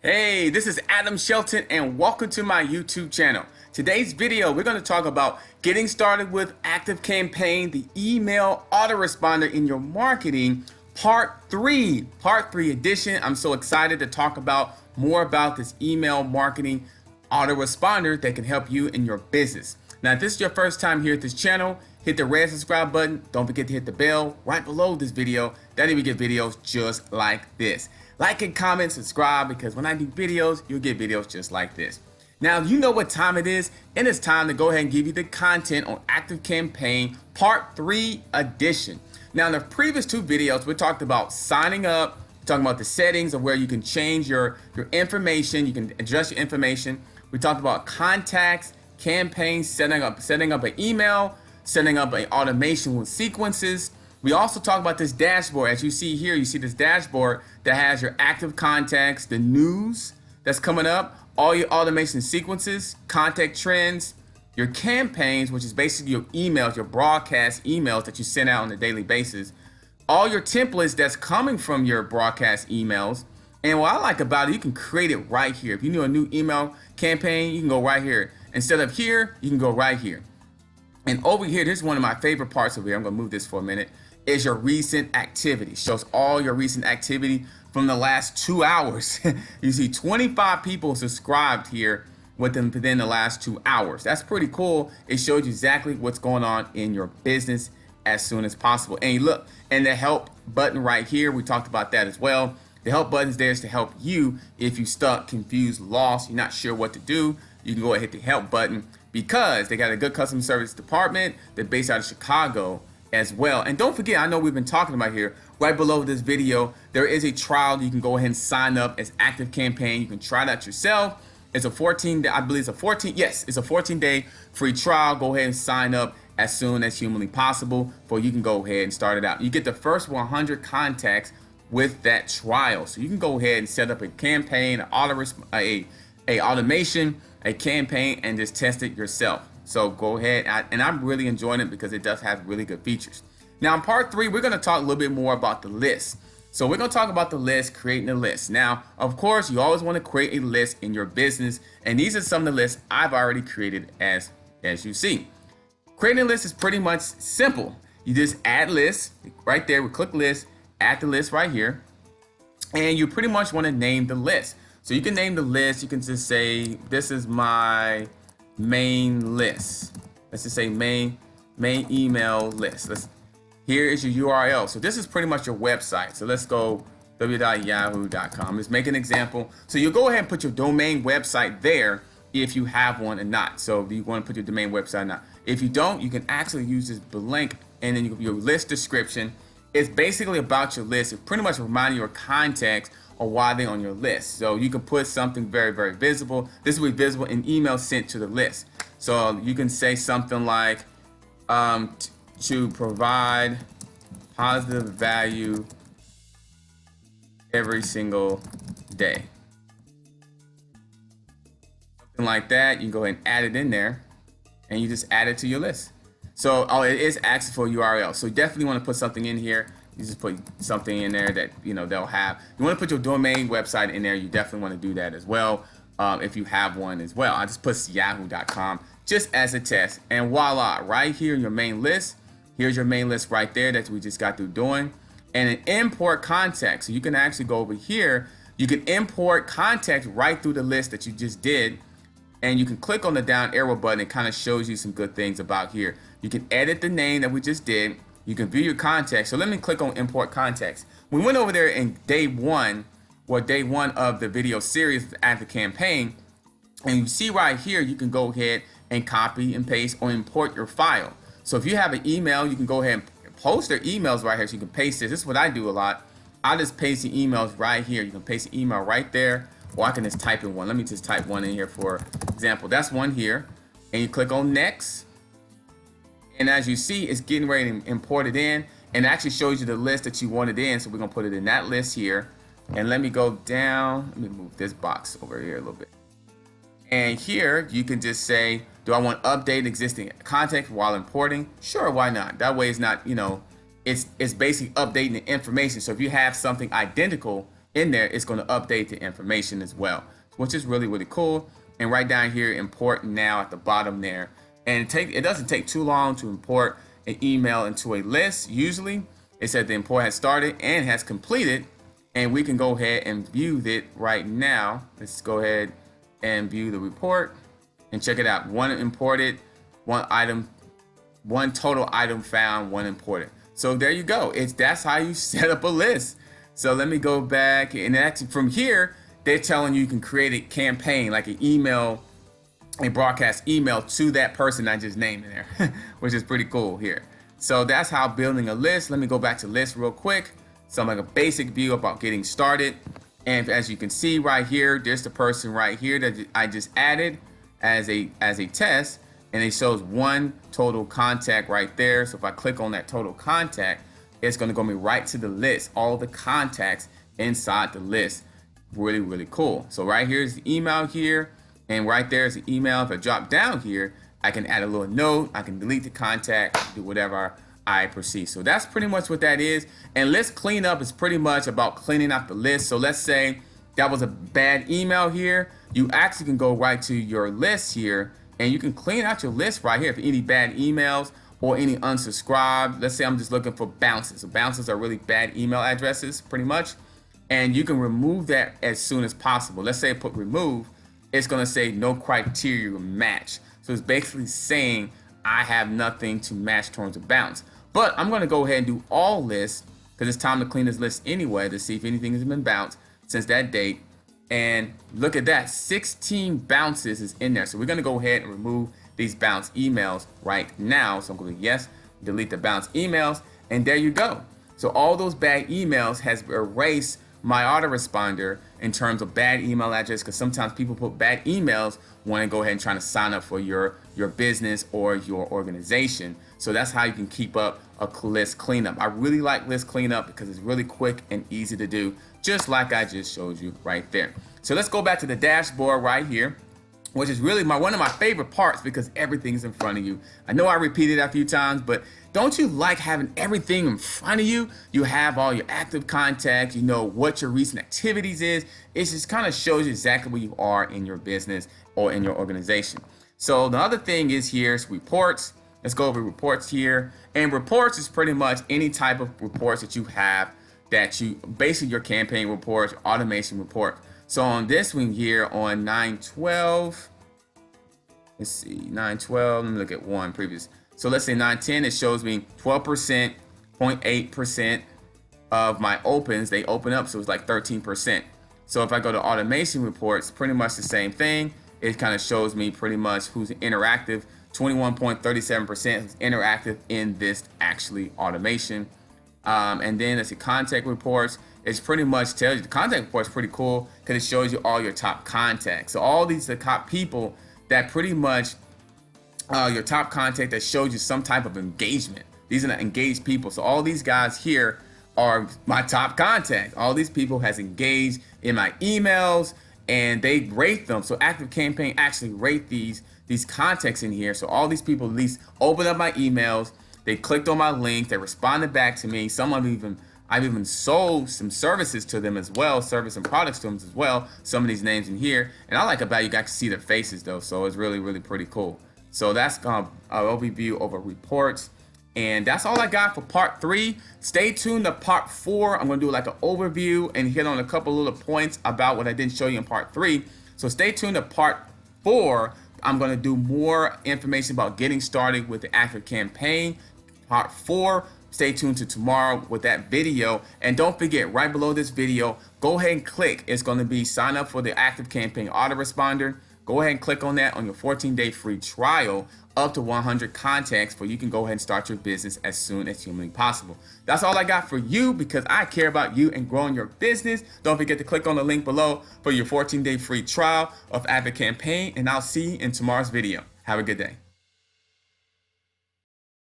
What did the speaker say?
Hey, this is Adam Shelton and welcome to my YouTube channel. Today's video, we're going to talk about getting started with ActiveCampaign, the email autoresponder in your marketing, part 3 edition. I'm so excited to talk about more about this email marketing autoresponder that can help you in your business. Now, if this is your first time here at this channel, hit the red subscribe button. Don't forget to hit the bell right below this video. That way you get videos just like this. Like and comment, subscribe, because when I do videos, you'll get videos just like this. Now, you know what time it is, and it's time to go ahead and give you the content on ActiveCampaign Part 3 edition. Now, in the previous 2 videos, we talked about signing up, talking about the settings of where you can change your information, you can adjust your information. We talked about contacts, campaigns, setting up an email, setting up an automation with sequences. We also talk about this dashboard. As you see here, you see this dashboard that has your active contacts, the news that's coming up, all your automation sequences, contact trends, your campaigns, which is basically your emails, your broadcast emails that you send out on a daily basis, all your templates that's coming from your broadcast emails. And what I like about it, you can create it right here. If you need a new email campaign, you can go right here. Instead of here, you can go right here. And over here, this is one of my favorite parts over here. I'm gonna move this for a minute. Is your recent activity. Shows all your recent activity from the last 2 hours. You see 25 people subscribed here within the last 2 hours. That's pretty cool. It shows you exactly what's going on in your business as soon as possible. And you look, and the help button right here, we talked about that as well. The help button is there to help you if you stuck, confused, lost, you're not sure what to do. You can go ahead and hit the help button because they got a good customer service department. They're based out of Chicago as well. And don't forget, I know we've been talking about here, right below this video, there is a trial. You can go ahead and sign up as ActiveCampaign. You can try it out yourself. It's a 14-day, I believe it's a 14-day free trial. Go ahead and sign up as soon as humanly possible for you can go ahead and start it out. You get the first 100 contacts with that trial. So you can go ahead and set up a campaign, a automation, a campaign, and just test it yourself. So go ahead, and I'm really enjoying it because it does have really good features. Now in part 3, we're gonna talk a little bit more about the list. So we're gonna talk about the list, creating a list. Now, of course, you always wanna create a list in your business, and these are some of the lists I've already created as you see. Creating a list is pretty much simple. You just add lists, right there, we click list, add the list right here, and you pretty much wanna name the list. So you can name the list, you can just say, this is my main list. Let's just say main email list. Here is your URL. So this is pretty much your website. So let's go www.yahoo.com. Let's make an example. So you'll go ahead and put your domain website there if you have one or not. So do you want to put your domain website or not? If you don't, you can actually use this blank, and then your list description is basically about your list. It pretty much reminds your contacts or why they're on your list. So you can put something very, very visible. This will be visible in emails sent to the list. So you can say something like, to provide positive value every single day. Something like that. You can go ahead and add it in there, and you just add it to your list. So, it is asking for a URL. So you definitely want to put something in here. You just put something in there that they'll have. You want to put your domain website in there. You definitely want to do that as well if you have one as well. I just put yahoo.com just as a test, and voila, right here in your main list. Here's your main list right there that we just got through doing, and an import contact. So you can actually go over here. You can import contacts right through the list that you just did, and you can click on the down arrow button. It kind of shows you some good things about here. You can edit the name that we just did. You can view your contacts. So let me click on import contacts. We went over there in day one of the video series of ActiveCampaign, and you see right here, you can go ahead and copy and paste or import your file. So if you have an email, you can go ahead and post their emails right here. So you can paste it. This is what I do a lot. I just paste the emails right here. You can paste the email right there, or I can just type in one. Let me just type one in here for example. That's one here, and you click on next. And as you see, it's getting ready to import it in, and it actually shows you the list that you wanted in. So we're gonna put it in that list here. And let me go down. Let me move this box over here a little bit. And here you can just say, do I want to update existing contact while importing? Sure, why not? That way it's not, it's basically updating the information. So if you have something identical, in there, it's going to update the information as well, which is really, really cool. And right down here, import now at the bottom there. And it doesn't take too long to import an email into a list. Usually it said the import has started and has completed, and we can go ahead and view it right now. Let's go ahead and view the report and check it out. One imported, one item, one total item found, one imported. So there you go. That's how you set up a list. So let me go back, and actually from here, they're telling you can create a campaign, like an email, a broadcast email to that person I just named in there, which is pretty cool here. So that's how building a list. Let me go back to list real quick. So I'm like a basic view about getting started. And as you can see right here, there's the person right here that I just added as a test, and it shows one total contact right there. So if I click on that total contact, it's going to go me right to the list, all the contacts inside the list. Really, really cool. So right here is the email here, and right there is the email. If I drop down here, I can add a little note, I can delete the contact, do whatever I proceed. So that's pretty much what that is. And list cleanup is pretty much about cleaning up the list. So let's say that was a bad email here. You actually can go right to your list here, and you can clean out your list right here. If any bad emails or any unsubscribed, let's say I'm just looking for bounces. So bounces are really bad email addresses pretty much. And you can remove that as soon as possible. Let's say I put remove, it's gonna say no criteria match. So it's basically saying I have nothing to match terms of bounce. But I'm gonna go ahead and do all lists because it's time to clean this list anyway to see if anything has been bounced since that date. And look at that, 16 bounces is in there. So we're gonna go ahead and remove these bounce emails right now. So I'm going to yes, delete the bounce emails, and there you go. So all those bad emails has erased my autoresponder in terms of bad email address, because sometimes people put bad emails when they go ahead and try to sign up for your business or your organization. So that's how you can keep up a list cleanup. I really like list cleanup because it's really quick and easy to do, just like I just showed you right there. So let's go back to the dashboard right here, which is really one of my favorite parts because everything's in front of you. I know I repeated that a few times, but don't you like having everything in front of you? You have all your active contacts, you know what your recent activities is. It just kind of shows you exactly where you are in your business or in your organization. So the other thing is here's reports. Let's go over reports here. And reports is pretty much any type of reports that you have that you, basically your campaign reports, automation report. So on this one here on 9/12, let's see, 9/12, let me look at one previous. So let's say 9/10, it shows me 12%, 0.8% of my opens, they open up, so it's like 13%. So if I go to automation reports, pretty much the same thing. It kind of shows me pretty much who's interactive, 21.37% who's interactive in this actually automation. And then it's the contact reports. It's pretty much tells you, the contact report is pretty cool because it shows you all your top contacts. So all these are the top people that pretty much your top contact that shows you some type of engagement. These are the engaged people. So all these guys here are my top contacts. All these people has engaged in my emails and they rate them. So Active Campaign actually rate these contacts in here. So all these people at least open up my emails. They clicked on my link. They responded back to me. Some of them I've even sold some services to them as well, service and products to them as well. Some of these names in here. And I like about you got to see their faces though. So it's really, really pretty cool. So that's an overview over reports. And that's all I got for part 3. Stay tuned to part 4. I'm going to do like an overview and hit on a couple little points about what I didn't show you in part 3. So stay tuned to part 4. I'm going to do more information about getting started with the Active Campaign. Part 4. Stay tuned to tomorrow with that video. And don't forget, right below this video, go ahead and click. It's going to be sign up for the Active Campaign autoresponder. Go ahead and click on that on your 14-day free trial up to 100 contacts where you can go ahead and start your business as soon as humanly possible. That's all I got for you because I care about you and growing your business. Don't forget to click on the link below for your 14-day free trial of Active Campaign, and I'll see you in tomorrow's video. Have a good day.